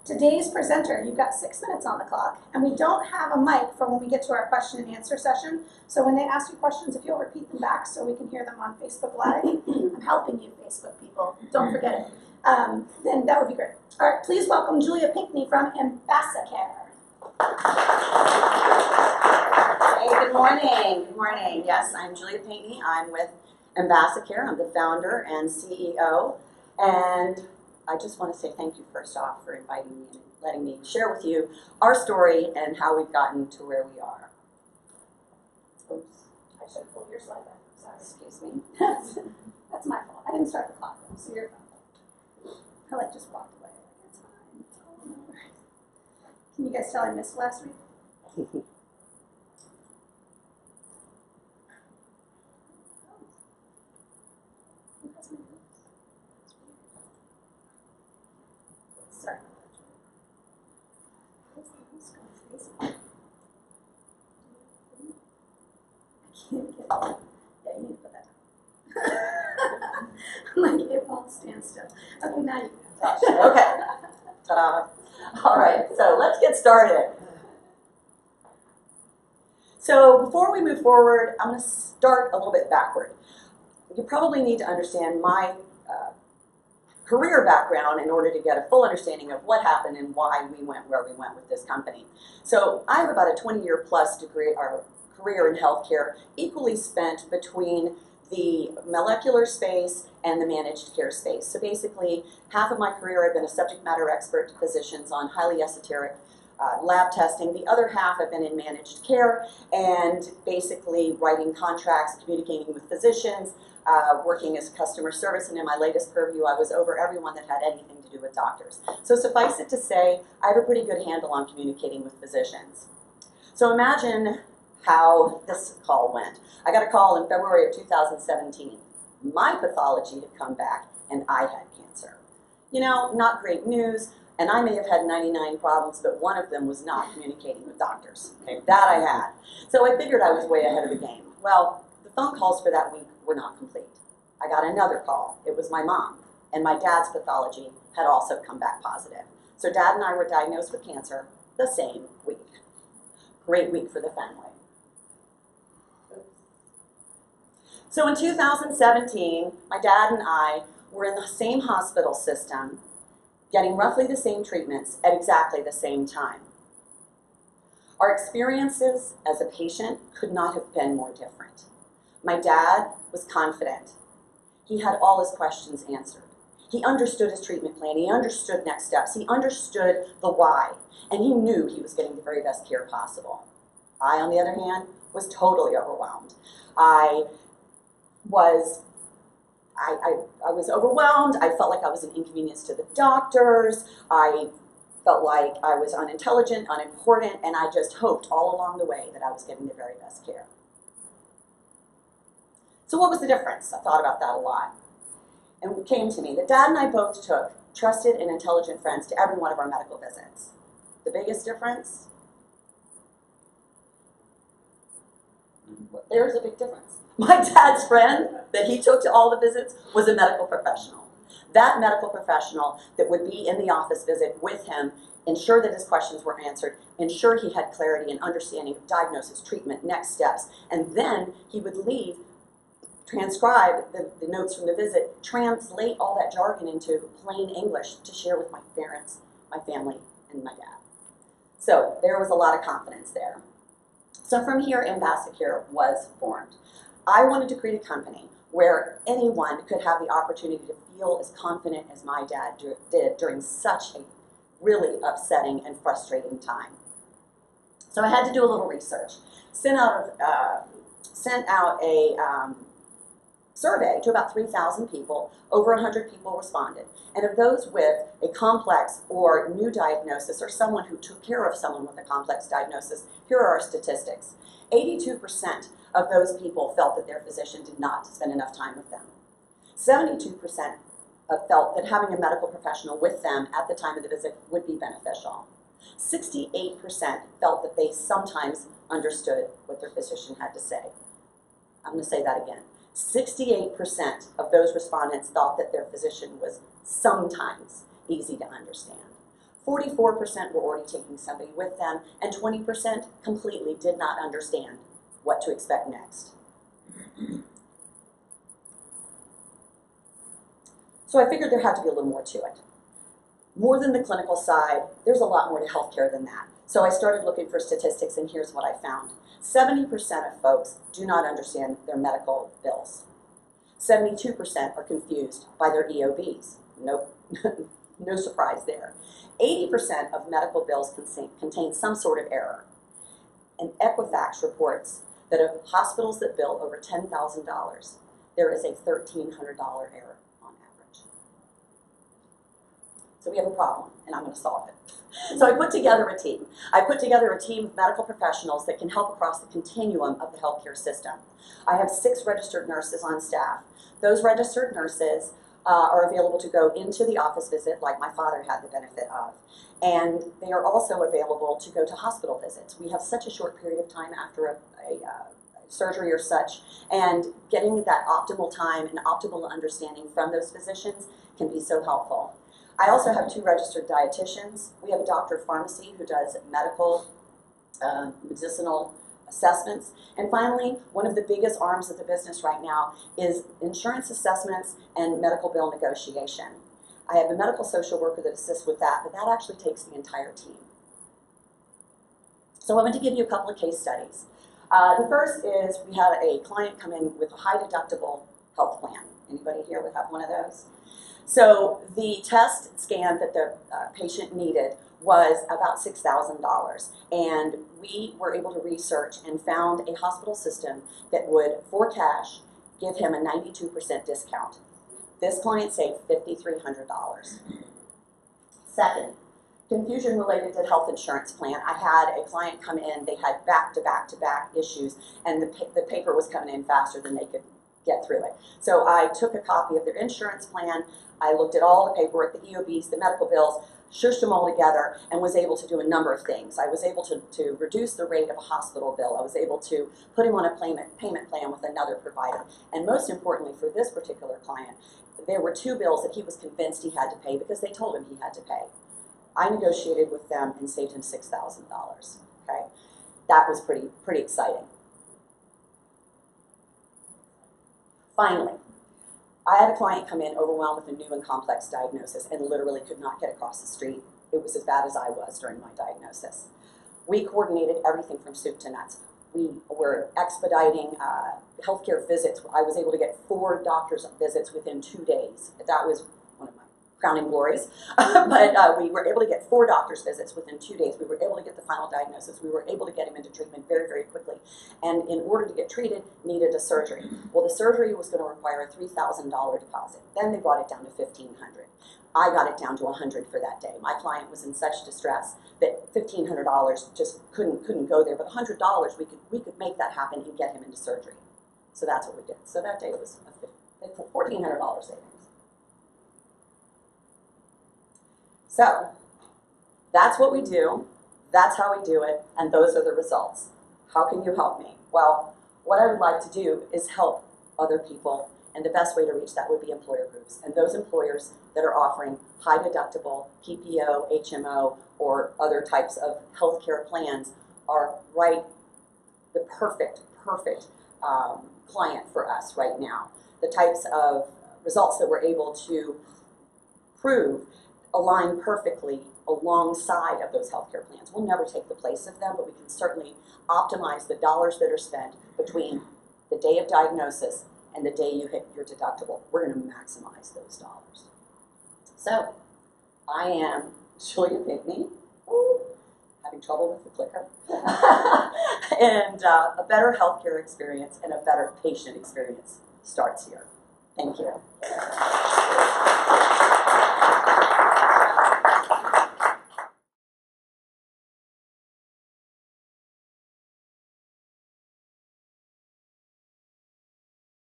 Today's presenter, you've got 6 minutes on the clock, and we don't have a mic for when we get to our question and answer session. So when they ask you questions, if you'll repeat them back so we can hear them on Facebook Live, I'm helping you, Facebook people, don't forget it, then that would be great. All right, please welcome Julia Pinckney from AmbassaCare. Hey, good morning. Good morning. Yes, I'm Julia Pinckney. I'm with AmbassaCare. I'm the founder and CEO. And I just want to say thank you first off for inviting me and letting me share with you our story and how we've gotten to where we are. Oops, I should have pulled your slide back. Sorry. Excuse me. That's my fault. I didn't start the clock, so you're fine. I just walked away. It's fine. It's all over. Can you guys tell I missed last week? Sorry. I can't get it. Yeah, you need to put that down. I'm like, it won't stand still. Okay, now you can. Okay. Ta-da. All right, so let's get started. So before we move forward, I'm going to start a little bit backward. You probably need to understand my career background in order to get a full understanding of what happened and why we went where we went with this company. So I have about a 20-year plus degree or career in healthcare, equally spent between the molecular space and the managed care space. So basically, half of my career I've been a subject matter expert to physicians on highly esoteric lab testing. The other half I've been in managed care and basically writing contracts, communicating with physicians, working as customer service, and in my latest purview, I was over everyone that had anything to do with doctors. So suffice it to say, I have a pretty good handle on communicating with physicians. So imagine how this call went. I got a call in February of 2017. My pathology had come back, and I had cancer. You know, not great news, and I may have had 99 problems, but one of them was not communicating with doctors. Okay, that I had. So I figured I was way ahead of the game. Well, the phone calls for that week were not complete. I got another call. It was my mom, and my dad's pathology had also come back positive. So Dad and I were diagnosed with cancer the same week. Great week for the family. So in 2017, my dad and I were in the same hospital system, getting roughly the same treatments at exactly the same time. Our experiences as a patient could not have been more different. My dad was confident. He had all his questions answered. He understood his treatment plan. He understood next steps. He understood the why. And he knew he was getting the very best care possible. I, on the other hand, was totally overwhelmed. I was overwhelmed. I felt like I was an inconvenience to the doctors. I felt like I was unintelligent, unimportant, and I just hoped all along the way that I was getting the very best care. So what was the difference? I thought about that a lot. And it came to me that Dad and I both took trusted and intelligent friends to every one of our medical visits. The biggest difference? There's a big difference. My dad's friend that he took to all the visits was a medical professional. That medical professional that would be in the office visit with him, ensure that his questions were answered, ensure he had clarity and understanding of diagnosis, treatment, next steps, and then he would leave, transcribe the notes from the visit, translate all that jargon into plain English to share with my parents, my family, and my dad. So there was a lot of confidence there. So from here, AmbassaCare was formed. I wanted to create a company where anyone could have the opportunity to feel as confident as my dad did during such a really upsetting and frustrating time. So I had to do a little research. Sent out a survey to about 3,000 people. Over 100 people responded. And of those with a complex or new diagnosis or someone who took care of someone with a complex diagnosis, here are our statistics. 82% of those people felt that their physician did not spend enough time with them. 72% felt that having a medical professional with them at the time of the visit would be beneficial. 68% felt that they sometimes understood what their physician had to say. I'm going to say that again. 68% of those respondents thought that their physician was sometimes easy to understand. 44% were already taking somebody with them, and 20% completely did not understand what to expect next. So I figured there had to be a little more to it. More than the clinical side, there's a lot more to healthcare than that. So I started looking for statistics, and here's what I found. 70% of folks do not understand their medical bills. 72% are confused by their EOBs. Nope, no surprise there. 80% of medical bills contain some sort of error. And Equifax reports that of hospitals that bill over $10,000, there is a $1,300 error on average. So we have a problem, and I'm going to solve it. So I put together a team. I put together a team of medical professionals that can help across the continuum of the healthcare system. I have 6 registered nurses on staff. Those registered nurses are available to go into the office visit like my father had the benefit of. And they are also available to go to hospital visits. We have such a short period of time after a surgery or such, and getting that optimal time and optimal understanding from those physicians can be so helpful. I also have 2 registered dietitians. We have a doctor of pharmacy who does medical, medicinal assessments. And finally, one of the biggest arms of the business right now is insurance assessments and medical bill negotiation. I have a medical social worker that assists with that, but that actually takes the entire team. So I want to give you a couple of case studies. The first is we had a client come in with a high deductible health plan. Anybody here would have one of those? So the test scan that the patient needed was about $6,000, and we were able to research and found a hospital system that would, for cash, give him a 92% discount. This client saved $5,300. Second, confusion related to health insurance plan. I had a client come in, they had back-to-back issues, and the paper was coming in faster than they could get through it. So I took a copy of their insurance plan, I looked at all the paperwork, the EOBs, the medical bills, shushed them all together, and was able to do a number of things. I was able to reduce the rate of a hospital bill. I was able to put him on a payment plan with another provider. And most importantly for this particular client, there were 2 bills that he was convinced he had to pay because they told him he had to pay. I negotiated with them and saved him $6,000, okay? That was pretty exciting. Finally, I had a client come in overwhelmed with a new and complex diagnosis and literally could not get across the street. It was as bad as I was during my diagnosis. We coordinated everything from soup to nuts. We were expediting healthcare visits. I was able to get 4 doctor's visits within 2 days. That was one of my crowning glories. But we were able to get 4 doctor's visits within 2 days. We were able to get the final diagnosis. We were able to get him into treatment very, very quickly. And in order to get treated, needed a surgery. Well, the surgery was going to require a $3,000 deposit. Then they brought it down to $1,500. I got it down to $100 for that day. My client was in such distress that $1,500 just couldn't go there. But $100, we could make that happen and get him into surgery. So that's what we did. So that day it was a $1,400 savings. So that's what we do, that's how we do it, and those are the results. How can you help me? Well, what I would like to do is help other people, and the best way to reach that would be employer groups. And those employers that are offering high deductible, PPO, HMO, or other types of healthcare plans are the perfect client for us right now. The types of results that we're able to prove align perfectly alongside of those healthcare plans. We'll never take the place of them, but we can certainly optimize the dollars that are spent between the day of diagnosis and the day you hit your deductible. We're going to maximize those dollars. So, I am Julia Pinckney, having trouble with the clicker, and a better healthcare experience and a better patient experience starts here. Thank you.